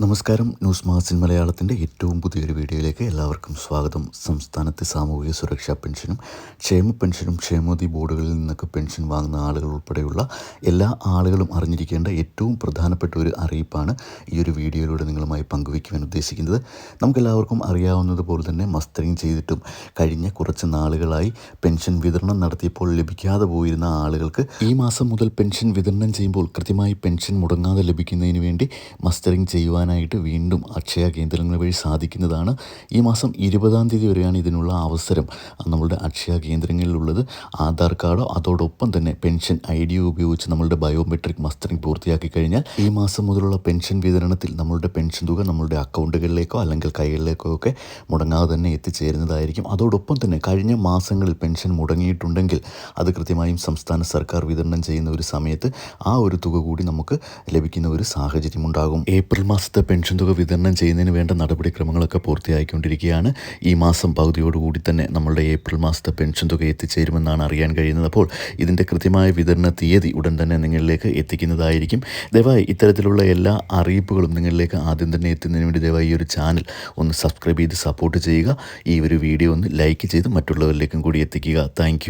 നമസ്കാരം. News magazine മലയാളത്തിൻ്റെ ഏറ്റവും പുതിയൊരു വീഡിയോയിലേക്ക് എല്ലാവർക്കും സ്വാഗതം. സംസ്ഥാനത്തെ സാമൂഹിക സുരക്ഷാ പെൻഷനും ക്ഷേമ പെൻഷനും ക്ഷേമനിധി ബോർഡുകളിൽ നിന്നൊക്കെ പെൻഷൻ വാങ്ങുന്ന ആളുകൾ ഉൾപ്പെടെയുള്ള എല്ലാ ആളുകളും അറിഞ്ഞിരിക്കേണ്ട ഏറ്റവും പ്രധാനപ്പെട്ട ഒരു അറിയിപ്പാണ് ഈ ഒരു വീഡിയോയിലൂടെ നിങ്ങളുമായി പങ്കുവയ്ക്കുവാൻ ഉദ്ദേശിക്കുന്നത്. നമുക്കെല്ലാവർക്കും അറിയാവുന്നതുപോലെ തന്നെ മസ്റ്ററിങ് ചെയ്തിട്ടും കഴിഞ്ഞ കുറച്ച് നാളുകളായി പെൻഷൻ വിതരണം നടത്തിയപ്പോൾ ലഭിക്കാതെ പോയിരുന്ന ആളുകൾക്ക് ഈ മാസം മുതൽ പെൻഷൻ വിതരണം ചെയ്യുമ്പോൾ കൃത്യമായി പെൻഷൻ മുടങ്ങാതെ ലഭിക്കുന്നതിന് വേണ്ടി മസ്റ്ററിങ് ചെയ്യുവാനായിട്ട് വീണ്ടും അക്ഷയ കേന്ദ്രങ്ങൾ വഴി സാധിക്കുന്നതാണ്. ഈ മാസം 20-ാം തീയതി വരെയാണ് ഇതിനുള്ള അവസരം നമ്മളുടെ അക്ഷയ കേന്ദ്രങ്ങളിലുള്ളത്. ആധാർ കാർഡോ അതോടൊപ്പം തന്നെ പെൻഷൻ ID ഉപയോഗിച്ച് നമ്മളുടെ ബയോമെട്രിക് മസ്റ്ററിങ് പൂർത്തിയാക്കി കഴിഞ്ഞാൽ ഈ മാസം മുതലുള്ള പെൻഷൻ വിതരണത്തിൽ നമ്മളുടെ പെൻഷൻ തുക നമ്മളുടെ അക്കൗണ്ടുകളിലേക്കോ അല്ലെങ്കിൽ കൈകളിലേക്കോ ഒക്കെ മുടങ്ങാതെ തന്നെ എത്തിച്ചേരുന്നതായിരിക്കും. അതോടൊപ്പം തന്നെ കഴിഞ്ഞ മാസങ്ങളിൽ പെൻഷൻ മുടങ്ങിയിട്ടുണ്ടെങ്കിൽ അത് കൃത്യമായും സംസ്ഥാന സർക്കാർ വിതരണം ചെയ്യുന്ന ഒരു സമയത്ത് ആ ഒരു തുക കൂടി നമുക്ക് ലഭിക്കുന്ന ഒരു സാഹചര്യമുണ്ടാകും. ഏപ്രിൽ മാസത്തെ പെൻഷൻ തുക വിതരണം ചെയ്യുന്നതിന് വേണ്ട നടപടിക്രമങ്ങളൊക്കെ പൂർത്തിയായിക്കൊണ്ടിരിക്കുകയാണ്. ഈ മാസം പകുതിയോടുകൂടി തന്നെ നമ്മളുടെ ഏപ്രിൽ മാസത്തെ പെൻഷൻ തുക എത്തിച്ചേരുമെന്നാണ് അറിയാൻ കഴിയുന്നത്. അപ്പോൾ ഇതിൻ്റെ കൃത്യമായ വിതരണ തീയതി ഉടൻ തന്നെ നിങ്ങളിലേക്ക് എത്തിക്കുന്നതായിരിക്കും. ദയവായി ഇത്തരത്തിലുള്ള എല്ലാ അറിയിപ്പുകളും നിങ്ങളിലേക്ക് ആദ്യം തന്നെ എത്തുന്നതിന് വേണ്ടി ദയവായി ഈ ഒരു ചാനൽ ഒന്ന് സബ്സ്ക്രൈബ് ചെയ്ത് സപ്പോർട്ട് ചെയ്യുക. ഈ ഒരു വീഡിയോ ഒന്ന് ലൈക്ക് ചെയ്ത് മറ്റുള്ളവരിലേക്കും കൂടി എത്തിക്കുക. താങ്ക്